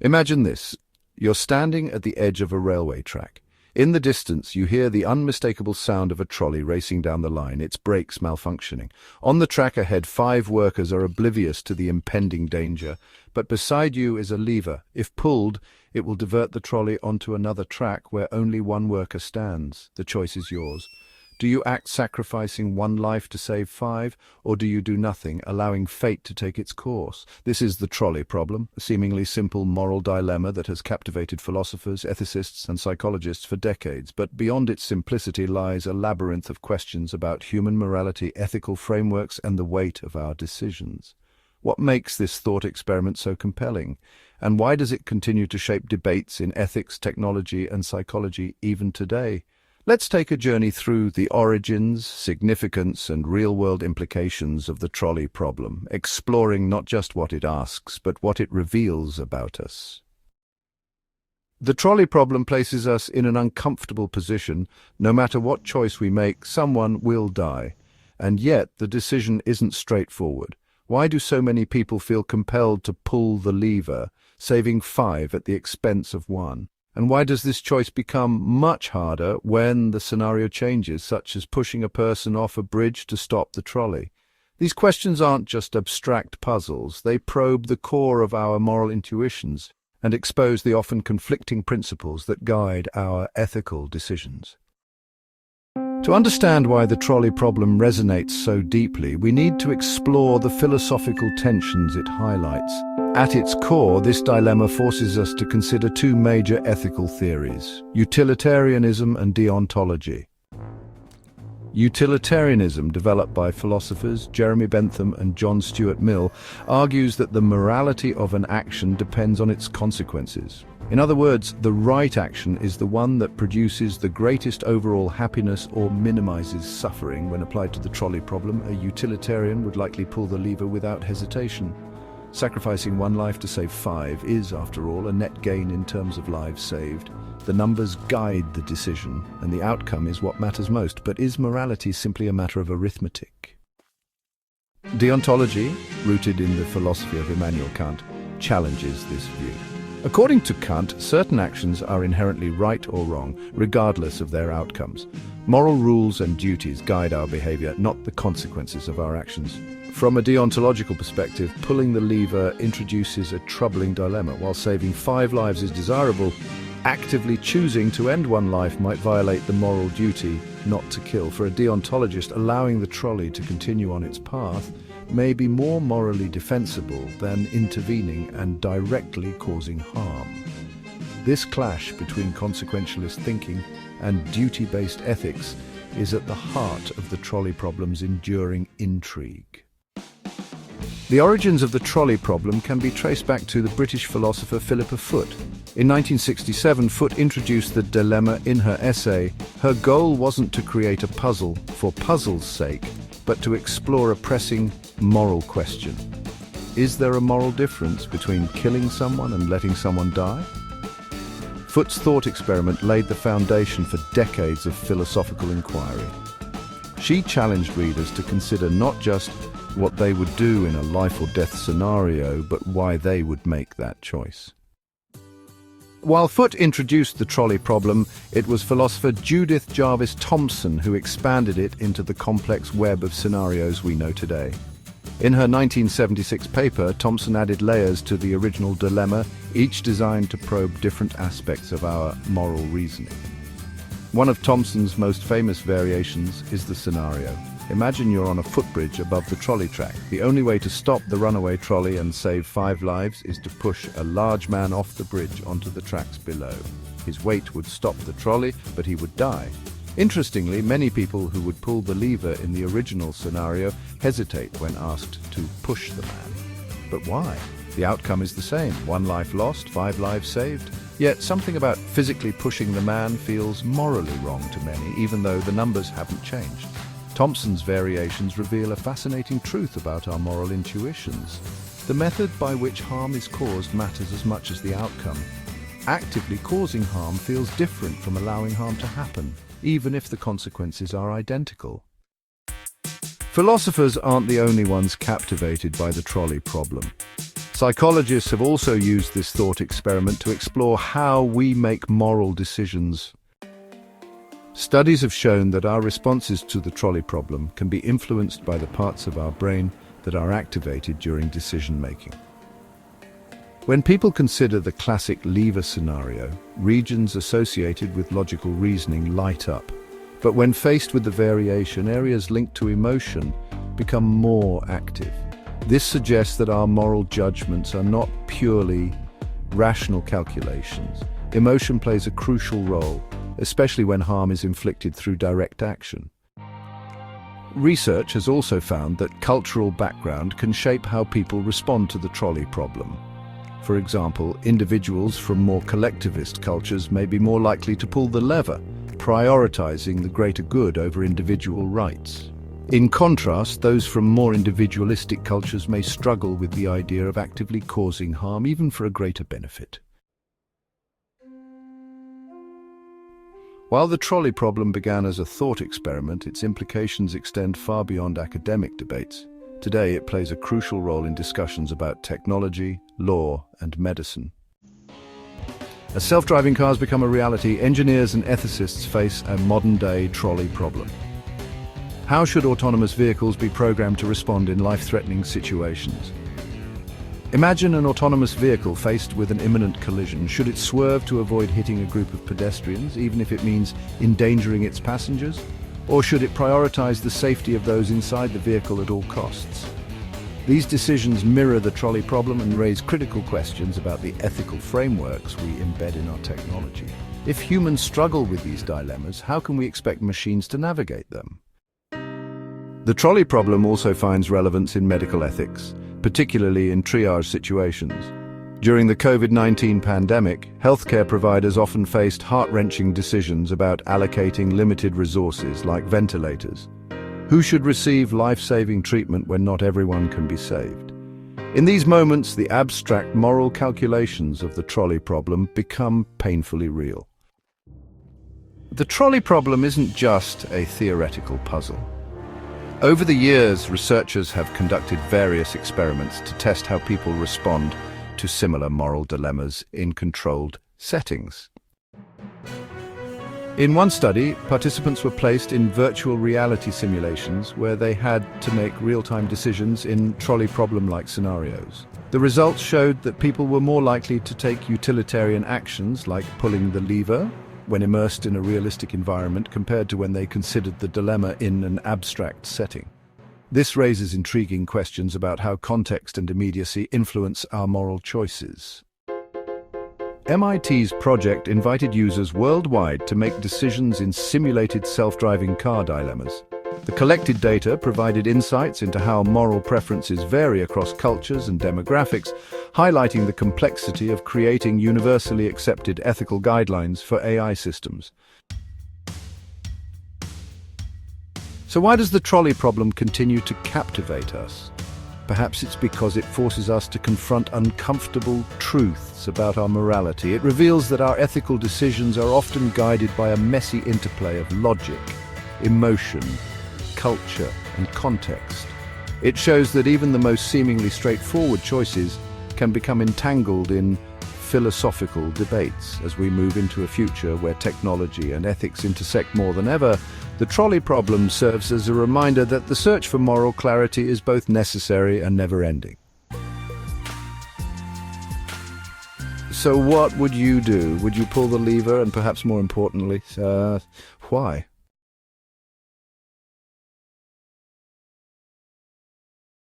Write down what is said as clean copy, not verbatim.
Imagine this. You're standing at the edge of a railway track. In the distance, you hear the unmistakable sound of a trolley racing down the line, its brakes malfunctioning. On the track ahead, 5 workers are oblivious to the impending danger, but beside you is a lever. If pulled, it will divert the trolley onto another track where only 1 worker stands. The choice is yours. Do you act sacrificing 1 life to save 5, or do you do nothing, allowing fate to take its course? This is the trolley problem, a seemingly simple moral dilemma that has captivated philosophers, ethicists, and psychologists for decades, but beyond its simplicity lies a labyrinth of questions about human morality, ethical frameworks, and the weight of our decisions. What makes this thought experiment so compelling? And why does it continue to shape debates in ethics, technology, and psychology even today? Let's take a journey through the origins, significance, and real-world implications of the trolley problem, exploring not just what it asks, but what it reveals about us. The trolley problem places us in an uncomfortable position. No matter what choice we make, someone will die. And yet, the decision isn't straightforward. Why do so many people feel compelled to pull the lever, saving 5 at the expense of 1? And why does this choice become much harder when the scenario changes, such as pushing a person off a bridge to stop the trolley? These questions aren't just abstract puzzles. They probe the core of our moral intuitions and expose the often conflicting principles that guide our ethical decisions. To understand why the trolley problem resonates so deeply, we need to explore the philosophical tensions it highlights. At its core, this dilemma forces us to consider 2 major ethical theories: utilitarianism and deontology. Utilitarianism, developed by philosophers Jeremy Bentham and John Stuart Mill, argues that the morality of an action depends on its consequences. In other words, the right action is the one that produces the greatest overall happiness or minimizes suffering. When applied to the trolley problem, a utilitarian would likely pull the lever without hesitation. Sacrificing 1 life to save 5 is, after all, a net gain in terms of lives saved. The numbers guide the decision, and the outcome is what matters most. But is morality simply a matter of arithmetic? Deontology, rooted in the philosophy of Immanuel Kant, challenges this view. According to Kant, certain actions are inherently right or wrong, regardless of their outcomes. Moral rules and duties guide our behavior, not the consequences of our actions. From a deontological perspective, pulling the lever introduces a troubling dilemma. While saving 5 lives is desirable, actively choosing to end 1 life might violate the moral duty not to kill. For a deontologist, allowing the trolley to continue on its path may be more morally defensible than intervening and directly causing harm. This clash between consequentialist thinking and duty-based ethics is at the heart of the trolley problem's enduring intrigue. The origins of the trolley problem can be traced back to the British philosopher Philippa Foot. In 1967, Foot introduced the dilemma in her essay. Her goal wasn't to create a puzzle for puzzle's sake, but to explore a pressing moral question. Is there a moral difference between killing someone and letting someone die? Foot's thought experiment laid the foundation for decades of philosophical inquiry. She challenged readers to consider not just what they would do in a life-or-death scenario, but why they would make that choice. While Foot introduced the trolley problem, it was philosopher Judith Jarvis Thomson who expanded it into the complex web of scenarios we know today. In her 1976 paper, Thomson added layers to the original dilemma, each designed to probe different aspects of our moral reasoning. One of Thomson's most famous variations is the scenario. Imagine you're on a footbridge above the trolley track. The only way to stop the runaway trolley and save 5 lives is to push a large man off the bridge onto the tracks below. His weight would stop the trolley, but he would die. Interestingly, many people who would pull the lever in the original scenario hesitate when asked to push the man. But why? The outcome is the same: 1 life lost, 5 lives saved. Yet something about physically pushing the man feels morally wrong to many, even though the numbers haven't changed. Thomson's variations reveal a fascinating truth about our moral intuitions. The method by which harm is caused matters as much as the outcome. Actively causing harm feels different from allowing harm to happen, even if the consequences are identical. Philosophers aren't the only ones captivated by the trolley problem. Psychologists have also used this thought experiment to explore how we make moral decisions. Studies have shown that our responses to the trolley problem can be influenced by the parts of our brain that are activated during decision-making. When people consider the classic lever scenario, regions associated with logical reasoning light up. But when faced with the variation, areas linked to emotion become more active. This suggests that our moral judgments are not purely rational calculations. Emotion plays a crucial role, especially when harm is inflicted through direct action. Research has also found that cultural background can shape how people respond to the trolley problem. For example, individuals from more collectivist cultures may be more likely to pull the lever, prioritizing the greater good over individual rights. In contrast, those from more individualistic cultures may struggle with the idea of actively causing harm, even for a greater benefit. While the trolley problem began as a thought experiment, its implications extend far beyond academic debates. Today, it plays a crucial role in discussions about technology, law, and medicine. As self-driving cars become a reality, engineers and ethicists face a modern-day trolley problem. How should autonomous vehicles be programmed to respond in life-threatening situations? Imagine an autonomous vehicle faced with an imminent collision. Should it swerve to avoid hitting a group of pedestrians, even if it means endangering its passengers? Or should it prioritize the safety of those inside the vehicle at all costs? These decisions mirror the trolley problem and raise critical questions about the ethical frameworks we embed in our technology. If humans struggle with these dilemmas, how can we expect machines to navigate them? The trolley problem also finds relevance in medical ethics, particularly in triage situations. During the COVID-19 pandemic, healthcare providers often faced heart-wrenching decisions about allocating limited resources like ventilators. Who should receive life-saving treatment when not everyone can be saved? In these moments, the abstract moral calculations of the trolley problem become painfully real. The trolley problem isn't just a theoretical puzzle. Over the years, researchers have conducted various experiments to test how people respond to similar moral dilemmas in controlled settings. In one study, participants were placed in virtual reality simulations where they had to make real-time decisions in trolley problem-like scenarios. The results showed that people were more likely to take utilitarian actions like pulling the lever when immersed in a realistic environment compared to when they considered the dilemma in an abstract setting. This raises intriguing questions about how context and immediacy influence our moral choices. MIT's project invited users worldwide to make decisions in simulated self-driving car dilemmas. The collected data provided insights into how moral preferences vary across cultures and demographics, highlighting the complexity of creating universally accepted ethical guidelines for AI systems. So why does the trolley problem continue to captivate us? Perhaps it's because it forces us to confront uncomfortable truths about our morality. It reveals that our ethical decisions are often guided by a messy interplay of logic, emotion, culture, and context. It shows that even the most seemingly straightforward choices can become entangled in philosophical debates. As we move into a future where technology and ethics intersect more than ever, the trolley problem serves as a reminder that the search for moral clarity is both necessary and never-ending. So what would you do? Would you pull the lever, and perhaps more importantly, why?